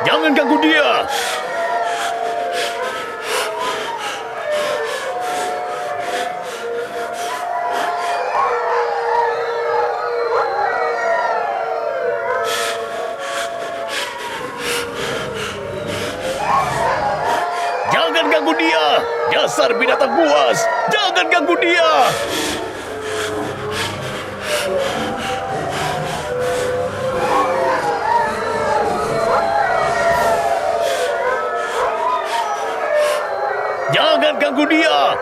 Jangan ganggu dia! Jangan ganggu dia! Dasar binatang buas! Jangan ganggu dia! Jangan ganggu dia!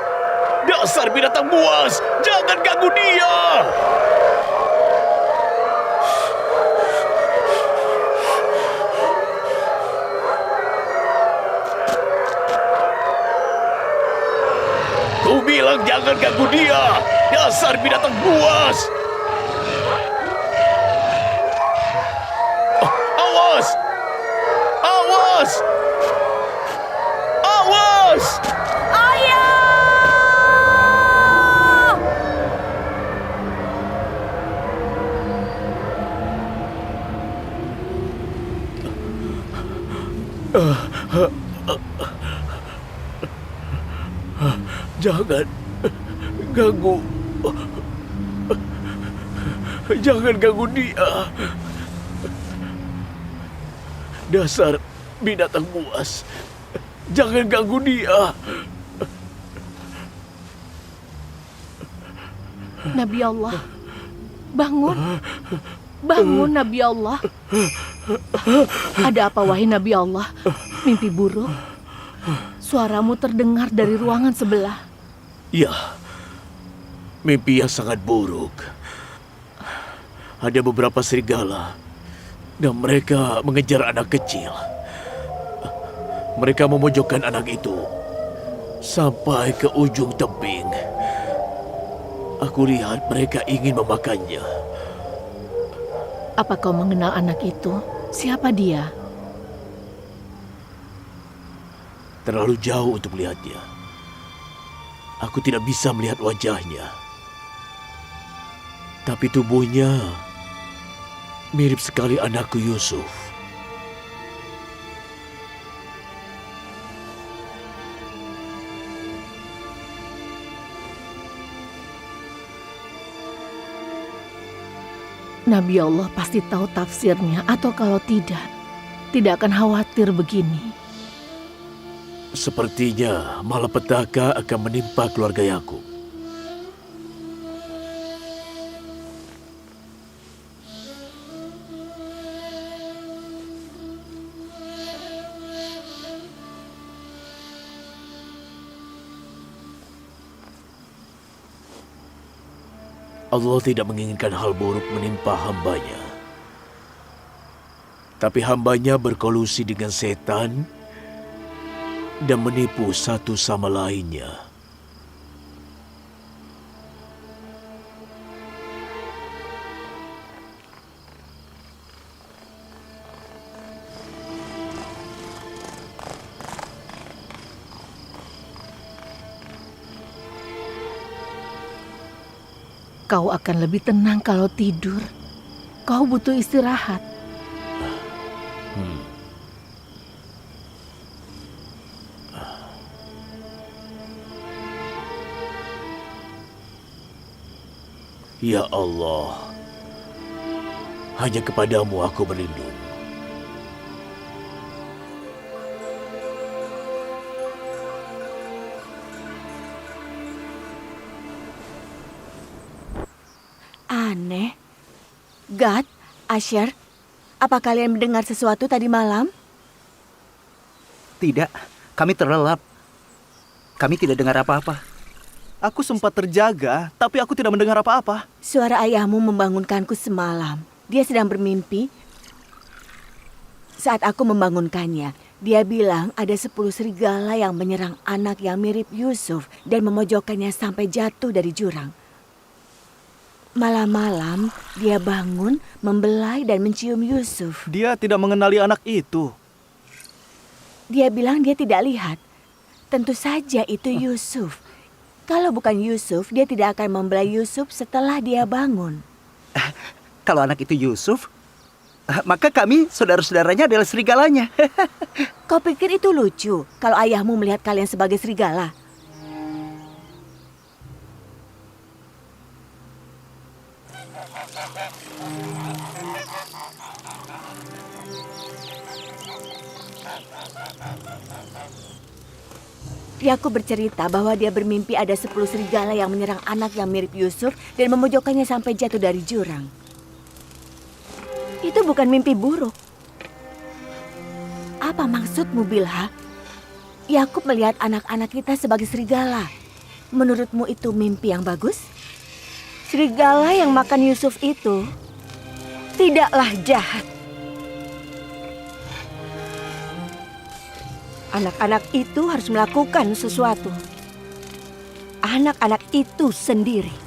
Dasar binatang buas! Jangan ganggu dia! Ku bilang jangan ganggu dia! Dasar binatang buas! Oh, awas! Awas! Awas! Ayah! Jangan ganggu. Jangan ganggu dia. Dasar binatang buas. Jangan ganggu dia. Nabi Allah, bangun. Bangun, Nabi Allah. Ada apa, wahai Nabi Allah? Mimpi buruk? Suaramu terdengar dari ruangan sebelah. Ya, mimpi yang sangat buruk. Ada beberapa serigala dan mereka mengejar anak kecil. Mereka memojokkan anak itu sampai ke ujung tebing. Aku lihat mereka ingin memakannya. Apa kau mengenal anak itu? Siapa dia? Terlalu jauh untuk melihatnya. Aku tidak bisa melihat wajahnya. Tapi tubuhnya mirip sekali anakku Yusuf. Nabi Allah pasti tahu tafsirnya, atau kalau tidak akan khawatir begini. Sepertinya malapetaka akan menimpa keluarga Yakub. Allah tidak menginginkan hal buruk menimpa hambanya. Tapi hambanya berkolusi dengan setan dan menipu satu sama lainnya. Kau akan lebih tenang kalau tidur. Kau butuh istirahat. Ya Allah, hanya kepadamu aku berlindung. Aneh. Gad, Asher, apa kalian mendengar sesuatu tadi malam? Tidak, kami terlelap. Kami tidak dengar apa-apa. Aku sempat terjaga, tapi aku tidak mendengar apa-apa. Suara ayahmu membangunkanku semalam. Dia sedang bermimpi. Saat aku membangunkannya, dia bilang ada 10 serigala yang menyerang anak yang mirip Yusuf dan memojokkannya sampai jatuh dari jurang. Malam-malam, dia bangun, membelai dan mencium Yusuf. Dia tidak mengenali anak itu. Dia bilang dia tidak lihat. Tentu saja itu Yusuf. Kalau bukan Yusuf, dia tidak akan membelai Yusuf setelah dia bangun. Kalau anak itu Yusuf, Maka kami saudara-saudaranya adalah serigalanya. Kau pikir itu lucu kalau ayahmu melihat kalian sebagai serigala? Yakub bercerita bahwa dia bermimpi ada 10 serigala yang menyerang anak yang mirip Yusuf dan memojokkannya sampai jatuh dari jurang. Itu bukan mimpi buruk. Apa maksudmu, Bilha? Yakub melihat anak-anak kita sebagai serigala. Menurutmu itu mimpi yang bagus? Serigala yang makan Yusuf itu tidaklah jahat. Anak-anak itu harus melakukan sesuatu. Anak-anak itu sendiri.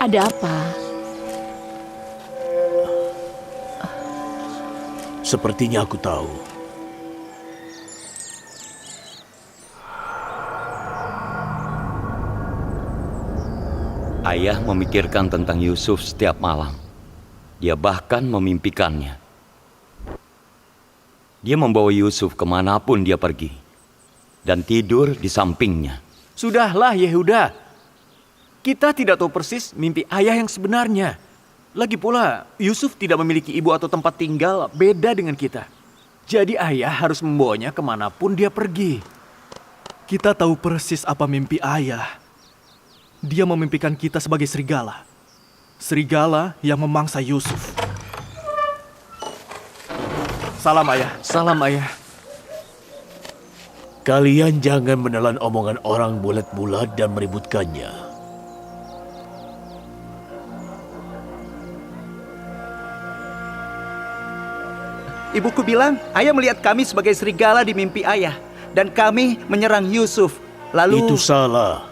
Ada apa? Sepertinya aku tahu. Ayah memikirkan tentang Yusuf setiap malam. Dia bahkan memimpikannya. Dia membawa Yusuf kemanapun dia pergi dan tidur di sampingnya. Sudahlah Yehuda. Kita tidak tahu persis mimpi ayah yang sebenarnya. Lagi pula, Yusuf tidak memiliki ibu atau tempat tinggal beda dengan kita. Jadi ayah harus membawanya kemanapun dia pergi. Kita tahu persis apa mimpi ayah. Dia memimpikan kita sebagai serigala. Serigala yang memangsa Yusuf. Salam ayah, salam ayah. Kalian jangan menelan omongan orang bulat-bulat dan meributkannya. Ibuku bilang, ayah melihat kami sebagai serigala di mimpi ayah. Dan kami menyerang Yusuf. Lalu... Itu salah.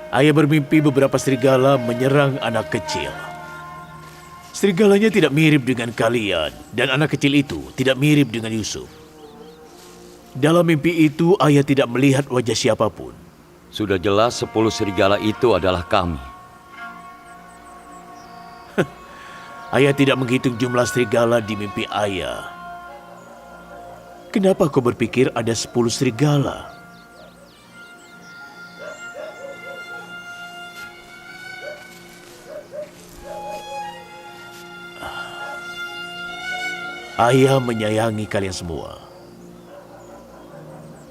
Ayah bermimpi beberapa serigala menyerang anak kecil. Serigalanya tidak mirip dengan kalian, dan anak kecil itu tidak mirip dengan Yusuf. Dalam mimpi itu, ayah tidak melihat wajah siapapun. Sudah jelas 10 serigala itu adalah kami. Ayah tidak menghitung jumlah serigala di mimpi ayah. Kenapa kau berpikir ada 10 serigala? Ayah menyayangi kalian semua.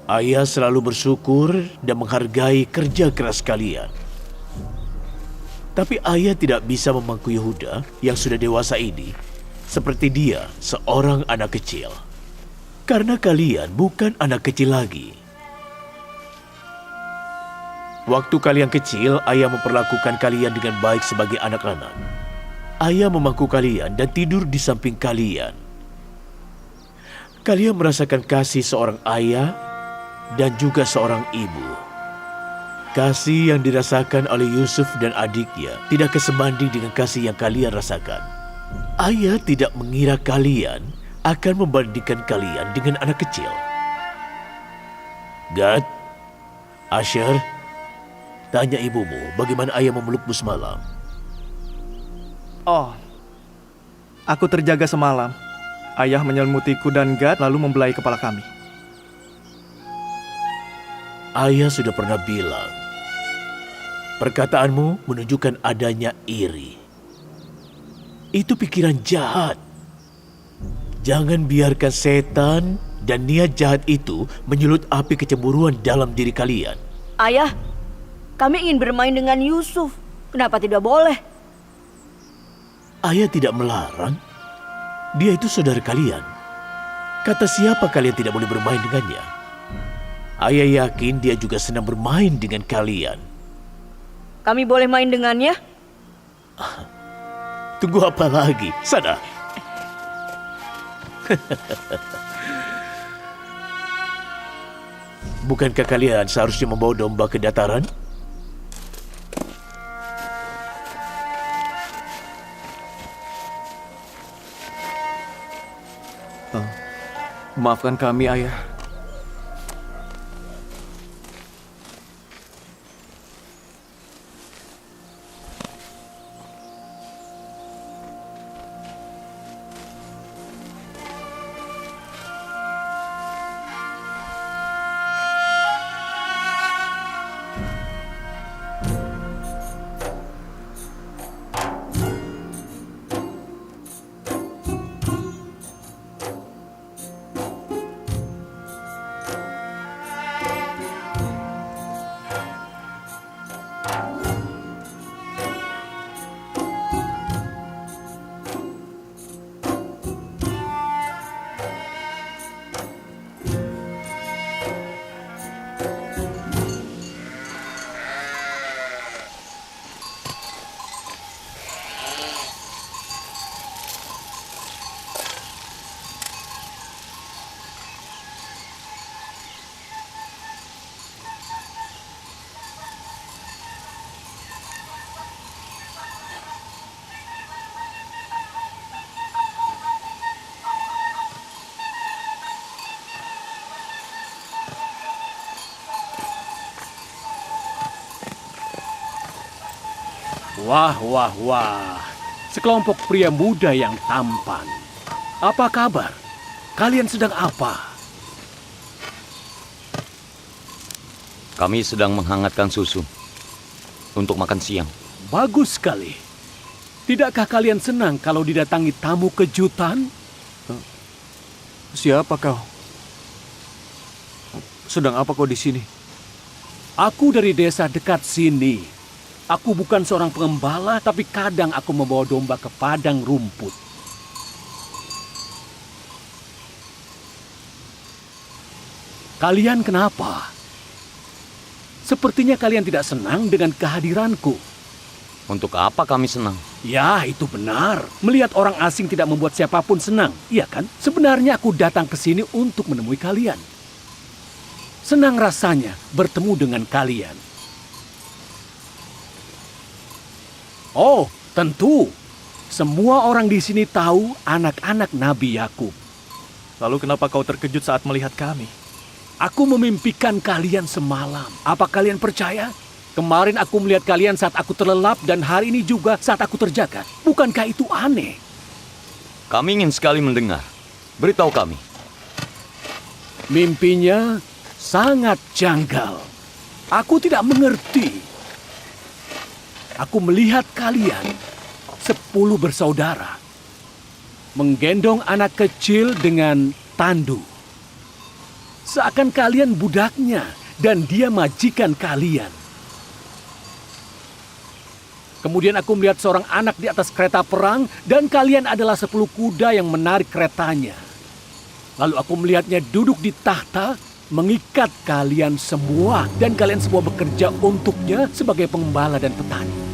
Ayah selalu bersyukur dan menghargai kerja keras kalian. Tapi ayah tidak bisa memangku Yehuda yang sudah dewasa ini seperti dia seorang anak kecil. Karena kalian bukan anak kecil lagi. Waktu kalian kecil, ayah memperlakukan kalian dengan baik sebagai anak-anak. Ayah memangku kalian dan tidur di samping kalian. Kalian merasakan kasih seorang ayah dan juga seorang ibu. Kasih yang dirasakan oleh Yusuf dan adiknya tidak kesebanding dengan kasih yang kalian rasakan. Ayah tidak mengira kalian akan membandingkan kalian dengan anak kecil. Gad, Asher, tanya ibumu bagaimana ayah memelukmu semalam. Oh, aku terjaga semalam. Ayah menyelimutiku dan Gad lalu membelai kepala kami. Ayah sudah pernah bilang, perkataanmu menunjukkan adanya iri. Itu pikiran jahat. Jangan biarkan setan dan niat jahat itu menyulut api kecemburuan dalam diri kalian. Ayah, kami ingin bermain dengan Yusuf. Kenapa tidak boleh? Ayah tidak melarang. Dia itu saudara kalian. Kata siapa kalian tidak boleh bermain dengannya? Ayah yakin dia juga senang bermain dengan kalian. Kami boleh main dengannya? Tunggu apa lagi? Sana. Bukankah kalian seharusnya membawa domba ke dataran? Maafkan kami, Ayah. Wah, wah, wah. Sekelompok pria muda yang tampan. Apa kabar? Kalian sedang apa? Kami sedang menghangatkan susu untuk makan siang. Bagus sekali. Tidakkah kalian senang kalau didatangi tamu kejutan? Siapa kau? Sedang apa kau di sini? Aku dari desa dekat sini. Aku bukan seorang pengembala, tapi kadang aku membawa domba ke padang rumput. Kalian kenapa? Sepertinya kalian tidak senang dengan kehadiranku. Untuk apa kami senang? Ya, itu benar. Melihat orang asing tidak membuat siapapun senang, iya kan? Sebenarnya aku datang ke sini untuk menemui kalian. Senang rasanya bertemu dengan kalian. Oh, tentu. Semua orang di sini tahu anak-anak Nabi Yakub. Lalu kenapa kau terkejut saat melihat kami? Aku memimpikan kalian semalam. Apa kalian percaya? Kemarin aku melihat kalian saat aku terlelap dan hari ini juga saat aku terjaga. Bukankah itu aneh? Kami ingin sekali mendengar. Beritahu kami. Mimpinya sangat janggal. Aku tidak mengerti. Aku melihat kalian 10 bersaudara menggendong anak kecil dengan tandu. Seakan kalian budaknya dan dia majikan kalian. Kemudian aku melihat seorang anak di atas kereta perang dan kalian adalah 10 kuda yang menarik keretanya. Lalu aku melihatnya duduk di tahta mengikat kalian semua dan kalian semua bekerja untuknya sebagai pengembala dan petani.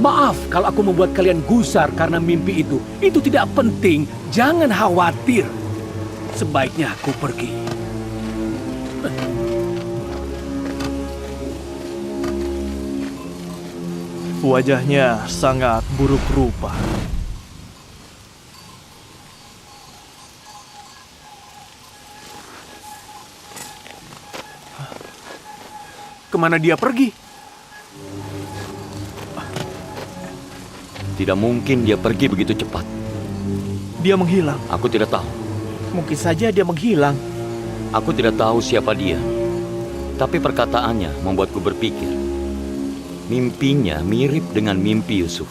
Maaf kalau aku membuat kalian gusar karena mimpi itu. Itu tidak penting, jangan khawatir. Sebaiknya aku pergi. Wajahnya sangat buruk rupa. Kemana dia pergi? Tidak mungkin dia pergi begitu cepat. Dia menghilang. Aku tidak tahu. Mungkin saja dia menghilang. Aku tidak tahu siapa dia. Tapi perkataannya membuatku berpikir. Mimpinya mirip dengan mimpi Yusuf.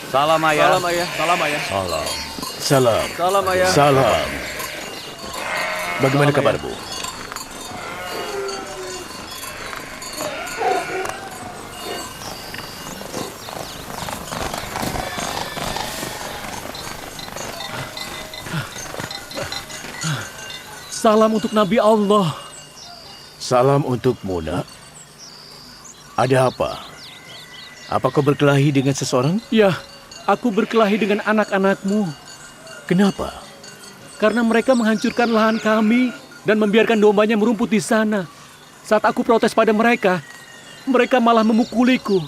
Salam ayah. Salam ayah. Salam ayah. Salam. Salam. Salam ayah. Salam. Bagaimana Salam, kabarmu? Salam untuk Nabi Allah. Salam untukmu, nak. Ada apa? Apa kau berkelahi dengan seseorang? Ya, aku berkelahi dengan anak-anakmu. Kenapa? Karena mereka menghancurkan lahan kami dan membiarkan dombanya merumput di sana. Saat aku protes pada mereka, mereka malah memukuliku.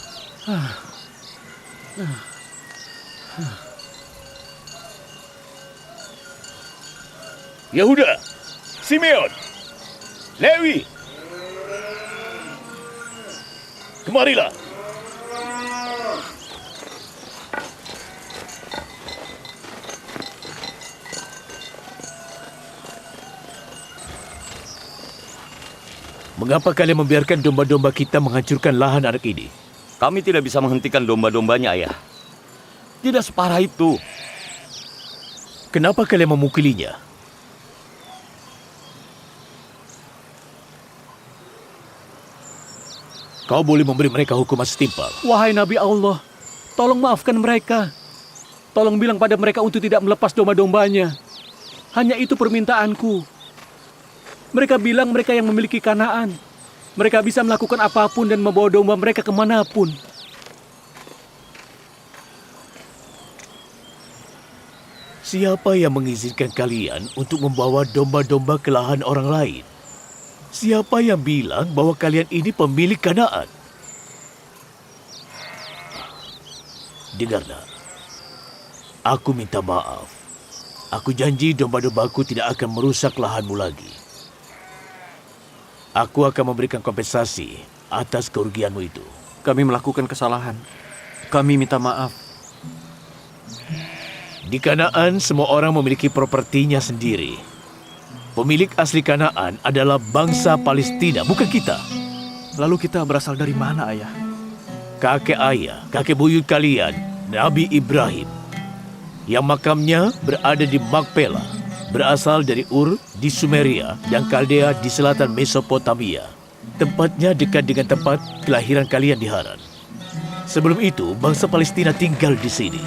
Yehuda, Simeon, Lewi, kemarilah. Mengapa kalian membiarkan domba-domba kita menghancurkan lahan anak ini? Kami tidak bisa menghentikan domba-dombanya, ayah. Tidak separah itu. Kenapa kalian memukulinya? Kau boleh memberi mereka hukuman setimpal. Wahai Nabi Allah, tolong maafkan mereka. Tolong bilang pada mereka untuk tidak melepas domba-dombanya. Hanya itu permintaanku. Mereka bilang mereka yang memiliki Kanaan. Mereka bisa melakukan apapun dan membawa domba mereka kemanapun. Siapa yang mengizinkan kalian untuk membawa domba-domba ke lahan orang lain? Siapa yang bilang bahwa kalian ini pemilik Kanaan? Dengarlah. Aku minta maaf. Aku janji domba-dombaku tidak akan merusak lahanmu lagi. Aku akan memberikan kompensasi atas kerugianmu itu. Kami melakukan kesalahan. Kami minta maaf. Di Kanaan, semua orang memiliki propertinya sendiri. Pemilik asli Kanaan adalah bangsa Palestina, bukan kita. Lalu kita berasal dari mana, ayah? Kakek ayah, kakek buyut kalian, Nabi Ibrahim. Yang makamnya berada di Makpela, berasal dari Ur di Sumeria dan Kaldea di selatan Mesopotamia. Tempatnya dekat dengan tempat kelahiran kalian di Haran. Sebelum itu, bangsa Palestina tinggal di sini.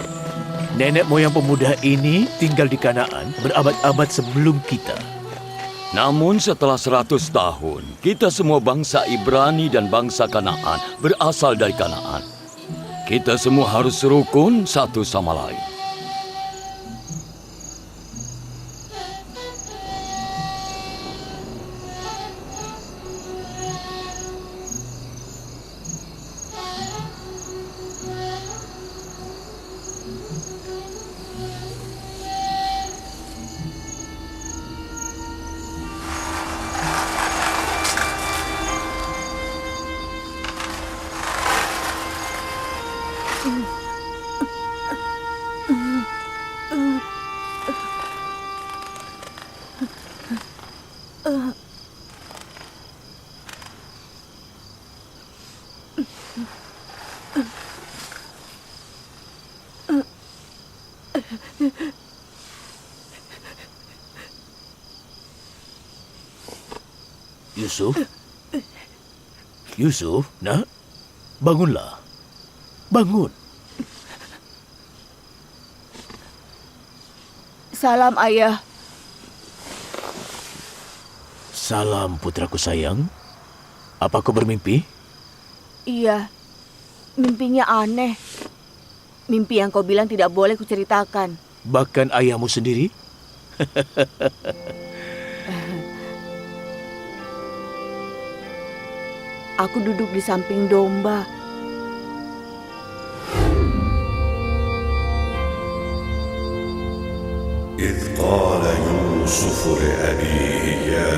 Nenek moyang pemuda ini tinggal di Kanaan berabad-abad sebelum kita. Namun setelah 100 tahun, kita semua bangsa Ibrani dan bangsa Kanaan berasal dari Kanaan. Kita semua harus rukun satu sama lain. Yusuf? Yusuf, nak? Bangunlah. Bangun. Salam, Ayah. Salam, putraku sayang. Apa kau bermimpi? Iya, mimpinya aneh. Mimpi yang kau bilang tidak boleh kuceritakan. Bahkan ayahmu sendiri? Aku duduk di samping domba. إذ قال يوسف لأبيه يا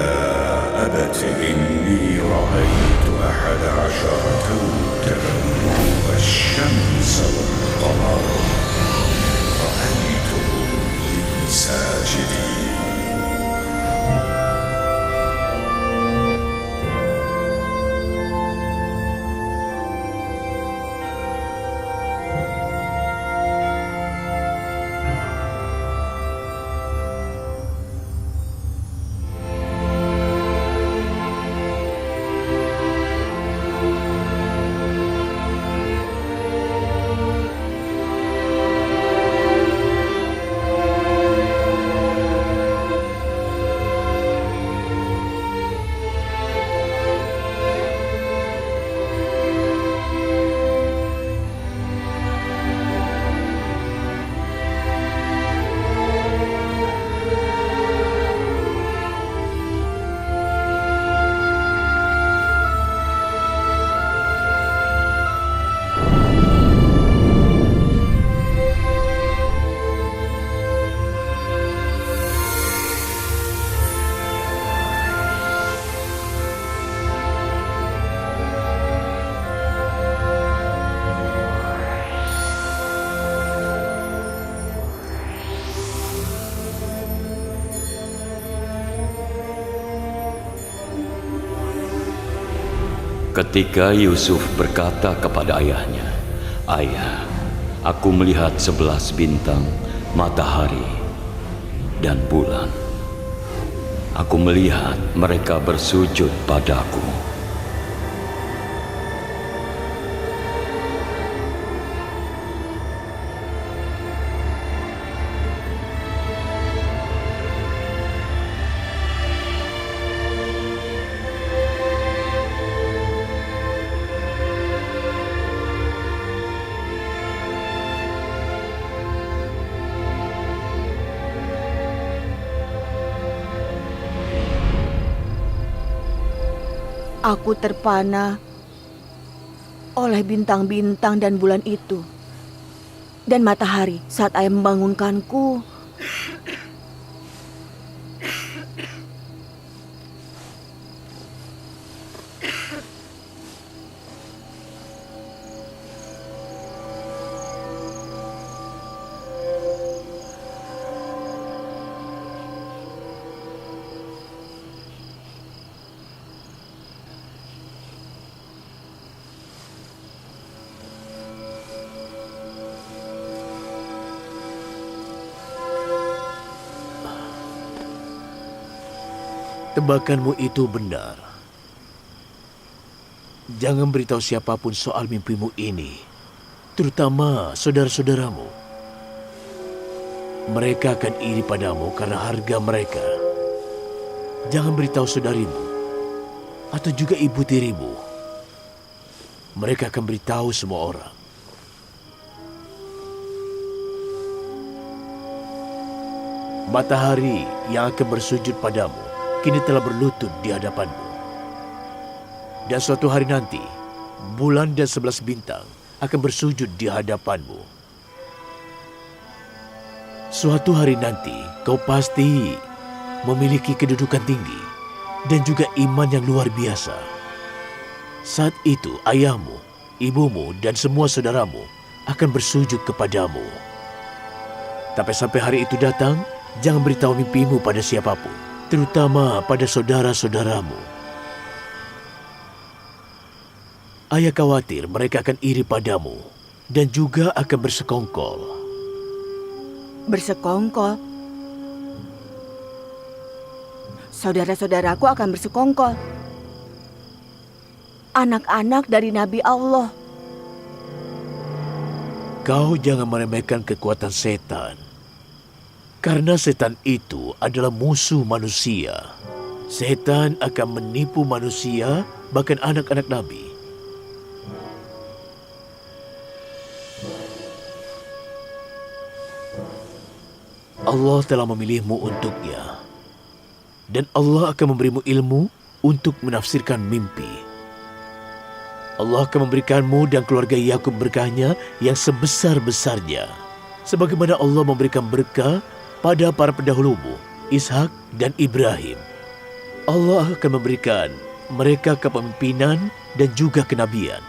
أبت إني رأيت 11 كوكبا Ketika Yusuf berkata kepada ayahnya, "Ayah, aku melihat 11 bintang, matahari, dan bulan. Aku melihat mereka bersujud padaku." Aku terpana oleh bintang-bintang dan bulan itu. Dan matahari saat ayah membangunkanku. Tebakanmu itu benar. Jangan beritahu siapapun soal mimpimu ini, terutama saudara-saudaramu. Mereka akan iri padamu karena harga mereka. Jangan beritahu saudarimu atau juga ibu tirimu. Mereka akan beritahu semua orang. Matahari yang akan bersujud padamu kini telah berlutut di hadapanmu. Dan suatu hari nanti, bulan dan 11 bintang akan bersujud di hadapanmu. Suatu hari nanti, kau pasti memiliki kedudukan tinggi dan juga iman yang luar biasa. Saat itu, ayahmu, ibumu, dan semua saudaramu akan bersujud kepadamu. Tapi sampai hari itu datang, jangan beritahu mimpimu pada siapapun, terutama pada saudara-saudaramu. Ayah khawatir mereka akan iri padamu dan juga akan bersekongkol. Bersekongkol? Saudara-saudaraku akan bersekongkol. Anak-anak dari Nabi Allah. Kau jangan meremehkan kekuatan setan. Karena setan itu adalah musuh manusia. Setan akan menipu manusia, bahkan anak-anak Nabi. Allah telah memilihmu untuknya. Dan Allah akan memberimu ilmu untuk menafsirkan mimpi. Allah akan memberikanmu dan keluarga Yakub berkahnya yang sebesar-besarnya. Sebagaimana Allah memberikan berkah pada para pendahulumu, Ishak dan Ibrahim. Allah akan memberikan mereka kepemimpinan dan juga kenabian.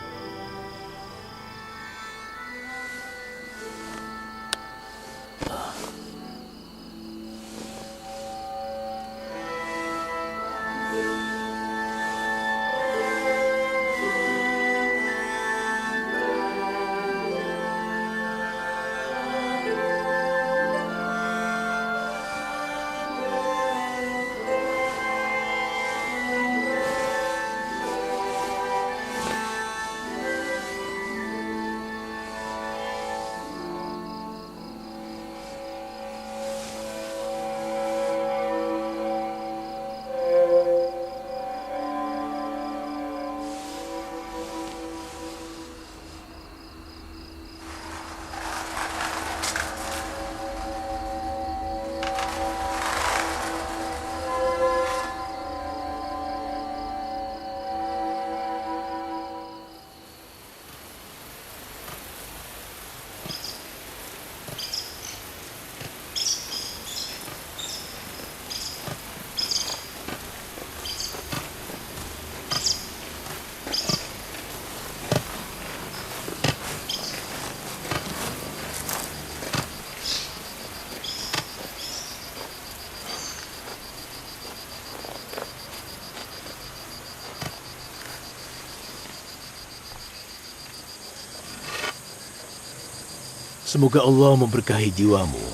Semoga Allah memberkahi jiwamu.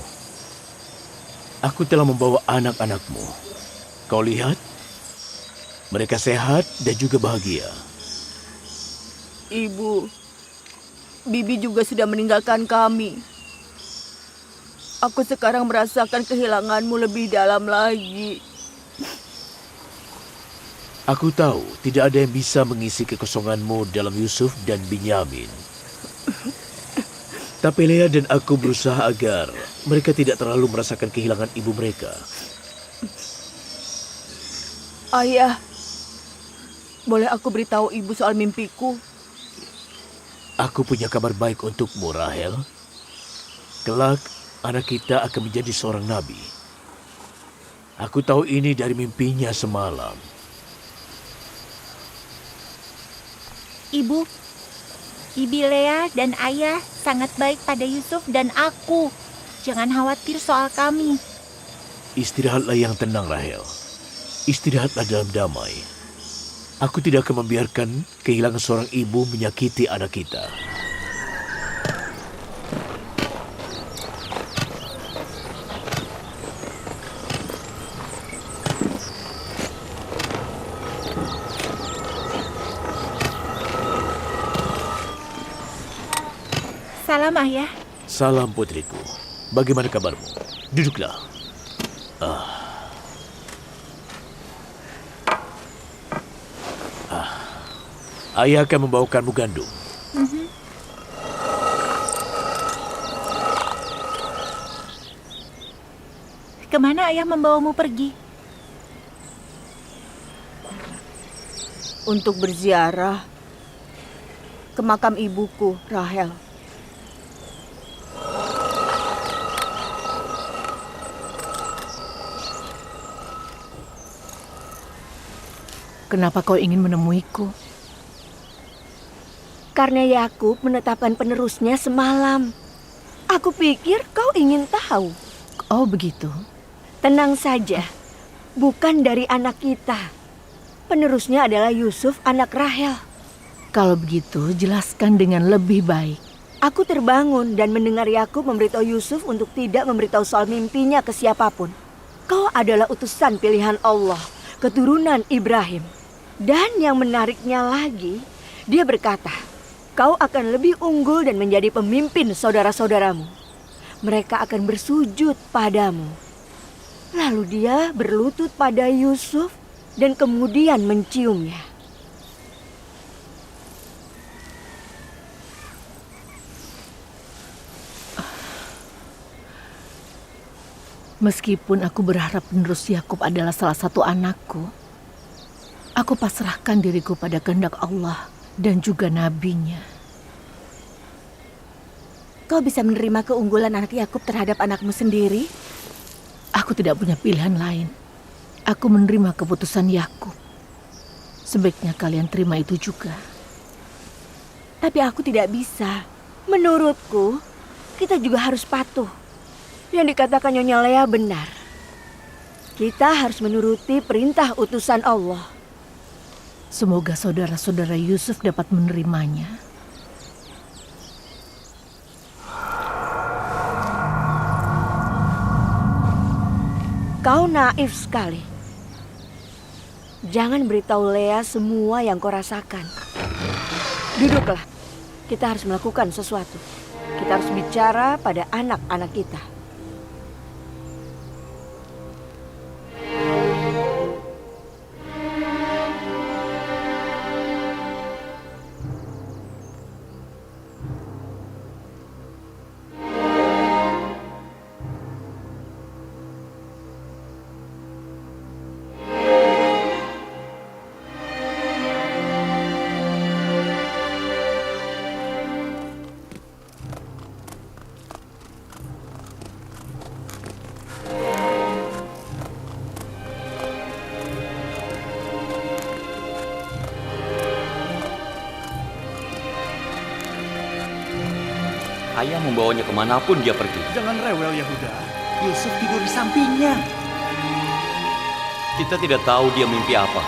Aku telah membawa anak-anakmu. Kau lihat, mereka sehat dan juga bahagia. Ibu, Bibi juga sudah meninggalkan kami. Aku sekarang merasakan kehilanganmu lebih dalam lagi. Aku tahu tidak ada yang bisa mengisi kekosonganmu dalam Yusuf dan Binyamin. Tapi Lea dan aku berusaha agar mereka tidak terlalu merasakan kehilangan ibu mereka. Ayah, boleh aku beritahu ibu soal mimpiku? Aku punya kabar baik untukmu, Rahel. Kelak, anak kita akan menjadi seorang nabi. Aku tahu ini dari mimpinya semalam. Ibu, Bibi Lea dan Ayah sangat baik pada Yusuf dan aku. Jangan khawatir soal kami. Istirahatlah yang tenang, Rahel. Istirahatlah dalam damai. Aku tidak akan membiarkan kehilangan seorang ibu menyakiti anak kita. Salam Ayah. Salam putriku. Bagaimana kabarmu? Duduklah. Ayah akan membawakanmu gandum. Kemana Ayah membawamu pergi? Untuk berziarah ke makam ibuku, Rahel. Kenapa kau ingin menemuiku? Karena Yakub menetapkan penerusnya semalam. Aku pikir kau ingin tahu. Oh begitu. Tenang saja, bukan dari anak kita. Penerusnya adalah Yusuf, anak Rahel. Kalau begitu, jelaskan dengan lebih baik. Aku terbangun dan mendengar Yakub memberitahu Yusuf untuk tidak memberitahu soal mimpinya ke siapapun. Kau adalah utusan pilihan Allah, keturunan Ibrahim. Dan yang menariknya lagi, dia berkata, kau akan lebih unggul dan menjadi pemimpin saudara-saudaramu. Mereka akan bersujud padamu. Lalu dia berlutut pada Yusuf dan kemudian menciumnya. Meskipun aku berharap penerus Yakub adalah salah satu anakku, aku pasrahkan diriku pada kehendak Allah dan juga nabinya. Kau bisa menerima keunggulan anak Yakub terhadap anakmu sendiri? Aku tidak punya pilihan lain. Aku menerima keputusan Yakub. Sebaiknya kalian terima itu juga. Tapi aku tidak bisa. Menurutku, kita juga harus patuh. Yang dikatakan Nyonya Lea benar. Kita harus menuruti perintah utusan Allah. Semoga saudara-saudara Yusuf dapat menerimanya. Kau naif sekali. Jangan beritahu Lea semua yang kau rasakan. Duduklah. Kita harus melakukan sesuatu. Kita harus bicara pada anak-anak kita. Ayah membawanya kemanapun dia pergi. Jangan rewel, Yehuda. Yusuf tidur di sampingnya. Kita tidak tahu dia mimpi apa.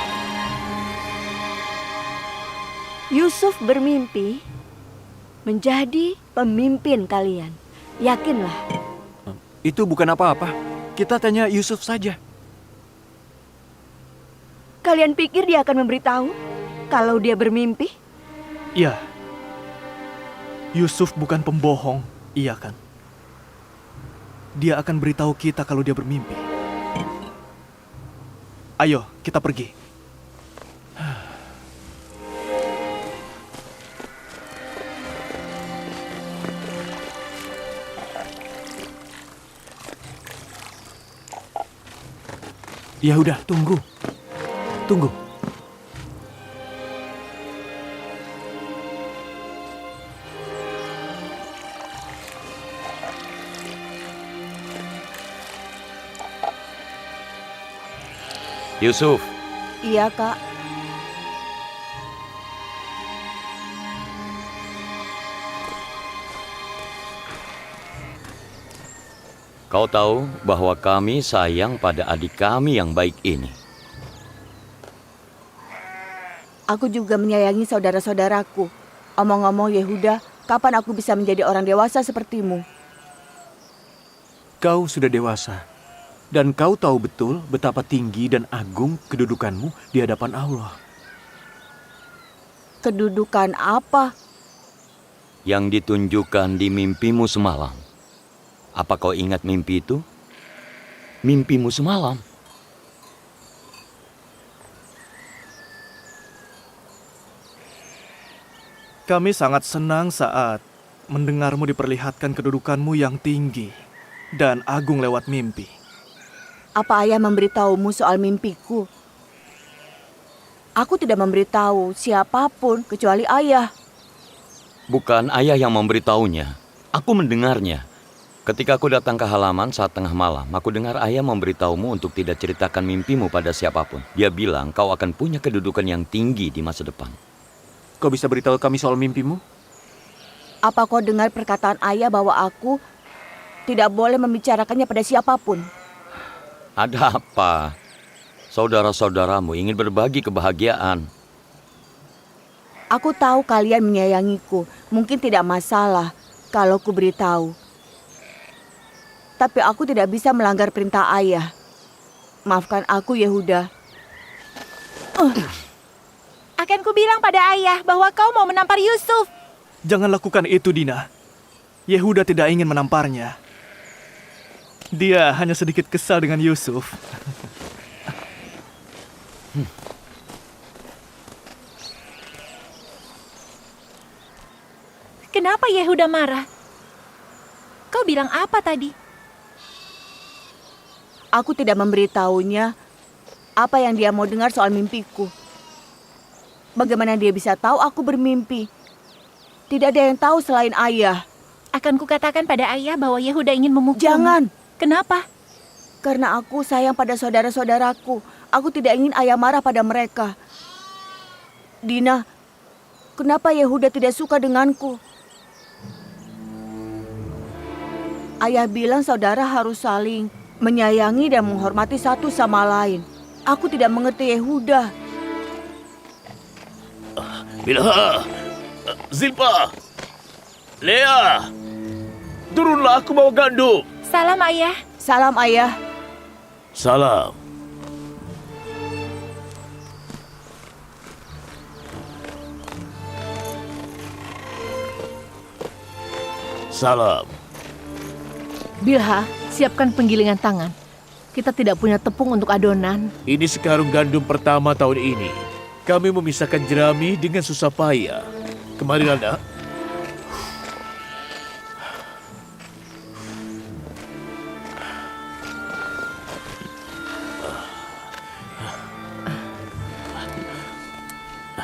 Yusuf bermimpi menjadi pemimpin kalian. Yakinlah. Itu bukan apa-apa. Kita tanya Yusuf saja. Kalian pikir dia akan memberitahu kalau dia bermimpi? Ya, Yusuf bukan pembohong, iya kan? Dia akan beritahu kita kalau dia bermimpi. Ayo, kita pergi. Ya udah, tunggu. Tunggu. Yusuf, Iya, Kak. kau tahu bahwa kami sayang pada adik kami yang baik ini. Aku juga menyayangi saudara-saudaraku. Omong-omong Yehuda, kapan aku bisa menjadi orang dewasa sepertimu? Kau sudah dewasa. Dan kau tahu betul betapa tinggi dan agung kedudukanmu di hadapan Allah. Kedudukan apa? Yang ditunjukkan di mimpimu semalam. Apa kau ingat mimpi itu? Mimpimu semalam. Kami sangat senang saat mendengarmu diperlihatkan kedudukanmu yang tinggi dan agung lewat mimpi. Apa ayah memberitahumu soal mimpiku? Aku tidak memberitahu siapapun kecuali ayah. Bukan ayah yang memberitahunya. Aku mendengarnya. Ketika aku datang ke halaman saat tengah malam, aku dengar ayah memberitahumu untuk tidak ceritakan mimpimu pada siapapun. Dia bilang kau akan punya kedudukan yang tinggi di masa depan. Kau bisa beritahu kami soal mimpimu? Apa kau dengar perkataan ayah bahwa aku tidak boleh membicarakannya pada siapapun? Ada apa? Saudara-saudaramu ingin berbagi kebahagiaan. Aku tahu kalian menyayangiku. Mungkin tidak masalah kalau ku beritahu. Tapi aku tidak bisa melanggar perintah ayah. Maafkan aku, Yehuda. Akan ku bilang pada ayah bahwa kau mau menampar Yusuf. Jangan lakukan itu, Dina. Yehuda tidak ingin menamparnya. Dia hanya sedikit kesal dengan Yusuf. Kenapa Yehuda marah? Kau bilang apa tadi? Aku tidak memberitahunya apa yang dia mau dengar soal mimpiku. Bagaimana dia bisa tahu aku bermimpi? Tidak ada yang tahu selain ayah. Akan kukatakan pada ayah bahwa Yehuda ingin memukul. Jangan. Kenapa? Karena aku sayang pada saudara-saudaraku. Aku tidak ingin ayah marah pada mereka. Dina, kenapa Yehuda tidak suka denganku? Ayah bilang saudara harus saling menyayangi dan menghormati satu sama lain. Aku tidak mengerti Yehuda. Bilha, Zilpa, Lea, turunlah, aku bawa gandum. Salam ayah. Salam ayah. Salam. Salam. Bilha, siapkan penggilingan tangan. Kita tidak punya tepung untuk adonan. Ini sekarung gandum pertama tahun ini. Kami memisahkan jerami dengan susah payah. Kemarilah, nak.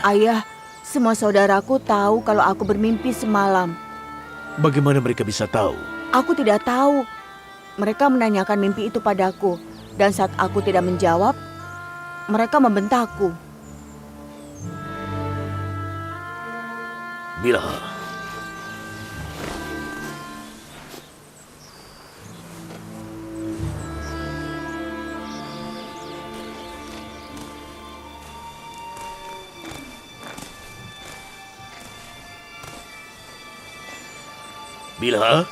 Ayah, semua saudaraku tahu kalau aku bermimpi semalam. Bagaimana mereka bisa tahu? Aku tidak tahu. Mereka menanyakan mimpi itu padaku. Dan saat aku tidak menjawab, mereka membentakku. Bilha. Bilha,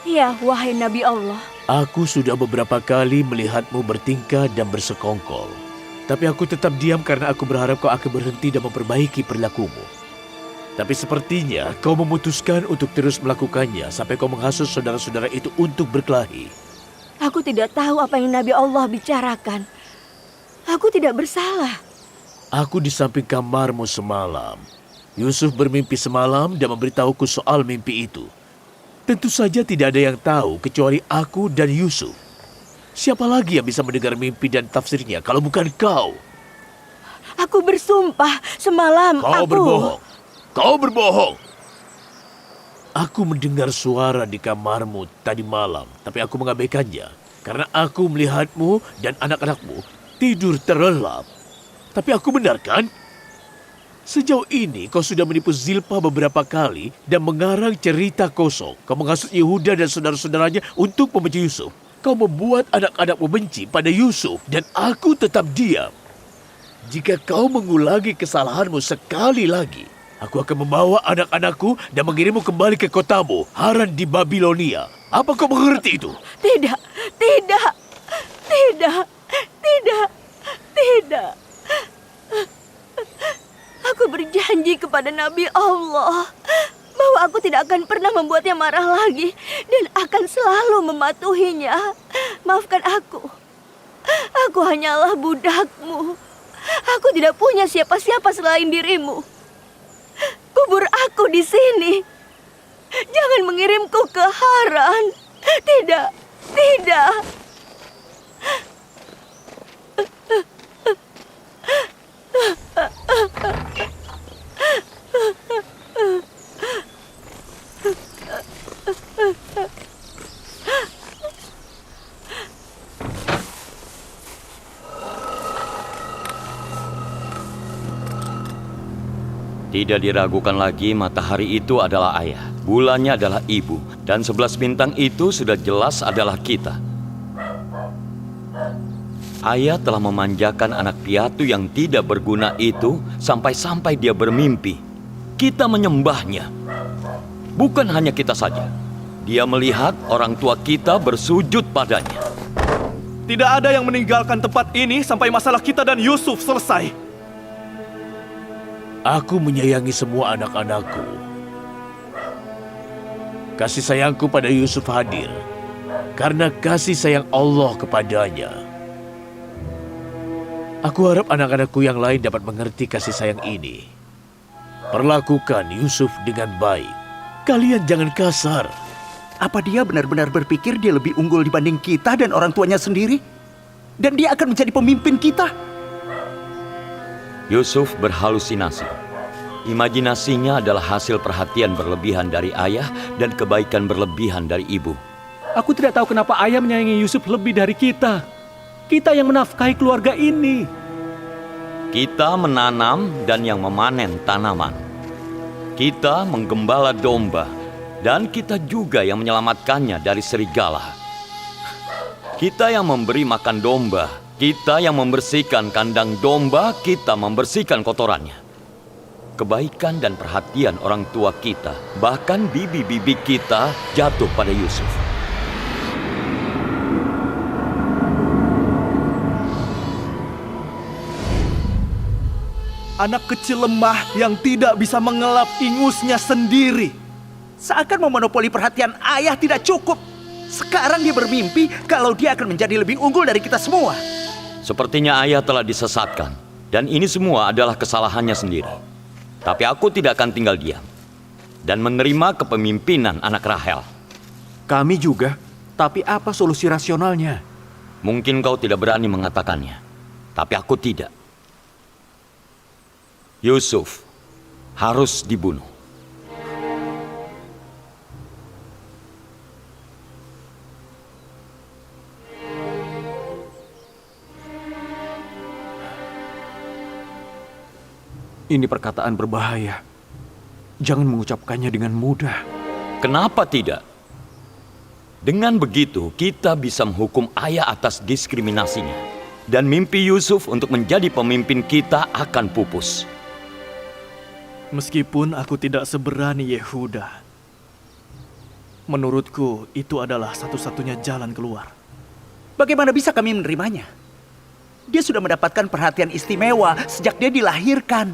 Ya, wahai Nabi Allah. Aku sudah beberapa kali melihatmu bertingkah dan bersekongkol. Tapi aku tetap diam karena aku berharap kau akan berhenti dan memperbaiki perilakumu. Tapi sepertinya kau memutuskan untuk terus melakukannya sampai kau menghasut saudara-saudara itu untuk berkelahi. Aku tidak tahu apa yang Nabi Allah bicarakan. Aku tidak bersalah. Aku di samping kamarmu semalam. Yusuf bermimpi semalam dan memberitahuku soal mimpi itu. Tentu saja tidak ada yang tahu kecuali aku dan Yusuf. Siapa lagi yang bisa mendengar mimpi dan tafsirnya kalau bukan kau? Aku bersumpah semalam Kau berbohong. Kau berbohong. Aku mendengar suara di kamarmu tadi malam, tapi aku mengabaikannya karena aku melihatmu dan anak-anakmu tidur terlelap. Tapi aku benar kan? Sejauh ini kau sudah menipu Zilpa beberapa kali dan mengarang cerita kosong. Kau menghasut Yehuda dan saudara-saudaranya untuk membenci Yusuf. Kau membuat anak-anakmu benci pada Yusuf dan aku tetap diam. Jika kau mengulangi kesalahanmu sekali lagi, aku akan membawa anak-anakku dan mengirimmu kembali ke kotamu, Haran di Babilonia. Apa kau mengerti itu? Tidak, tidak, tidak, tidak, tidak. Aku berjanji kepada Nabi Allah bahwa aku tidak akan pernah membuatnya marah lagi dan akan selalu mematuhinya. Maafkan aku. Aku hanyalah budakmu. Aku tidak punya siapa-siapa selain dirimu. Kubur aku di sini. Jangan mengirimku ke Haran. Tidak, tidak. Tidak diragukan lagi, matahari itu adalah ayah, bulannya adalah ibu, dan 11 bintang itu sudah jelas adalah kita. Ayah telah memanjakan anak piatu yang tidak berguna itu sampai-sampai dia bermimpi. Kita menyembahnya. Bukan hanya kita saja. Dia melihat orang tua kita bersujud padanya. Tidak ada yang meninggalkan tempat ini sampai masalah kita dan Yusuf selesai. Aku menyayangi semua anak-anakku. Kasih sayangku pada Yusuf hadir karena kasih sayang Allah kepadanya. Aku harap anak-anakku yang lain dapat mengerti kasih sayang ini. Perlakukan Yusuf dengan baik. Kalian jangan kasar. Apa dia benar-benar berpikir dia lebih unggul dibanding kita dan orang tuanya sendiri? Dan dia akan menjadi pemimpin kita? Yusuf berhalusinasi. Imajinasinya adalah hasil perhatian berlebihan dari ayah dan kebaikan berlebihan dari ibu. Aku tidak tahu kenapa ayah menyayangi Yusuf lebih dari kita. Kita yang menafkahi keluarga ini. Kita menanam dan yang memanen tanaman. Kita menggembala domba dan kita juga yang menyelamatkannya dari serigala. Kita yang memberi makan domba, kita yang membersihkan kandang domba, kita membersihkan kotorannya. Kebaikan dan perhatian orang tua kita, bahkan bibi-bibi kita jatuh pada Yusuf. Anak kecil lemah yang tidak bisa mengelap ingusnya sendiri. Seakan memonopoli perhatian ayah tidak cukup. Sekarang dia bermimpi kalau dia akan menjadi lebih unggul dari kita semua. Sepertinya ayah telah disesatkan, dan ini semua adalah kesalahannya sendiri. Tapi aku tidak akan tinggal diam dan menerima kepemimpinan anak Rahel. Kami juga, tapi apa solusi rasionalnya? Mungkin kau tidak berani mengatakannya, tapi aku tidak. Yusuf harus dibunuh. Ini perkataan berbahaya. Jangan mengucapkannya dengan mudah. Kenapa tidak? Dengan begitu, kita bisa menghukum ayah atas diskriminasinya. Dan mimpi Yusuf untuk menjadi pemimpin kita akan pupus. Meskipun aku tidak seberani Yehuda. Menurutku, itu adalah satu-satunya jalan keluar. Bagaimana bisa kami menerimanya? Dia sudah mendapatkan perhatian istimewa sejak dia dilahirkan.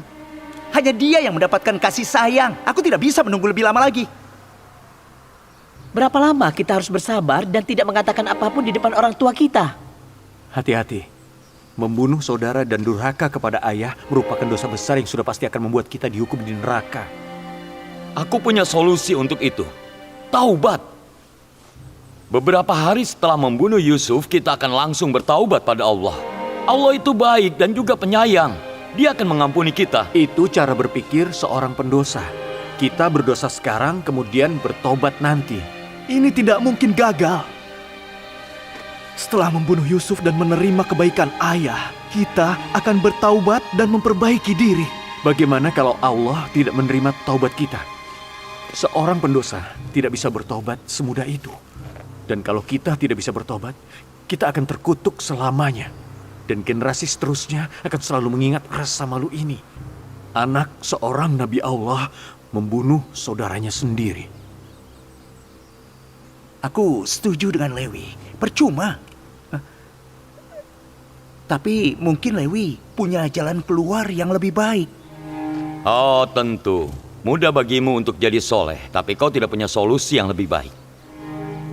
Hanya dia yang mendapatkan kasih sayang. Aku tidak bisa menunggu lebih lama lagi. Berapa lama kita harus bersabar dan tidak mengatakan apapun di depan orang tua kita? Hati-hati. Membunuh saudara dan durhaka kepada ayah merupakan dosa besar yang sudah pasti akan membuat kita dihukum di neraka. Aku punya solusi untuk itu. Taubat. Beberapa hari setelah membunuh Yusuf, kita akan langsung bertaubat pada Allah. Allah itu baik dan juga penyayang. Dia akan mengampuni kita. Itu cara berpikir seorang pendosa. Kita berdosa sekarang, kemudian bertobat nanti. Ini tidak mungkin gagal. Setelah membunuh Yusuf dan menerima kebaikan ayah, kita akan bertaubat dan memperbaiki diri. Bagaimana kalau Allah tidak menerima taubat kita? Seorang pendosa tidak bisa bertobat semudah itu. Dan kalau kita tidak bisa bertobat, kita akan terkutuk selamanya. Dan generasi seterusnya akan selalu mengingat rasa malu ini. Anak seorang Nabi Allah membunuh saudaranya sendiri. Aku setuju dengan Lewi. Percuma. Tapi mungkin Lewi punya jalan keluar yang lebih baik. Oh, tentu. Mudah bagimu untuk jadi soleh, tapi kau tidak punya solusi yang lebih baik.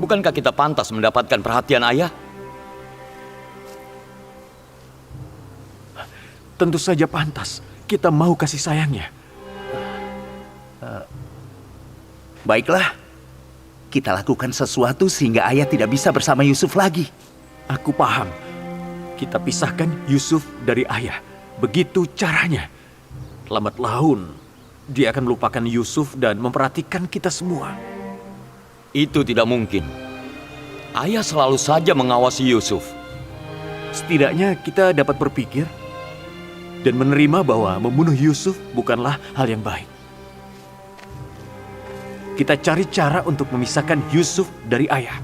Bukankah kita pantas mendapatkan perhatian ayah? Tentu saja pantas. Kita mau kasih sayangnya. Baiklah. Kita lakukan sesuatu sehingga ayah tidak bisa bersama Yusuf lagi. Aku paham. Kita pisahkan Yusuf dari ayah. Begitu caranya. Lambat laun, dia akan melupakan Yusuf dan memperhatikan kita semua. Itu tidak mungkin. Ayah selalu saja mengawasi Yusuf. Setidaknya kita dapat berpikir dan menerima bahwa membunuh Yusuf bukanlah hal yang baik. Kita cari cara untuk memisahkan Yusuf dari ayah.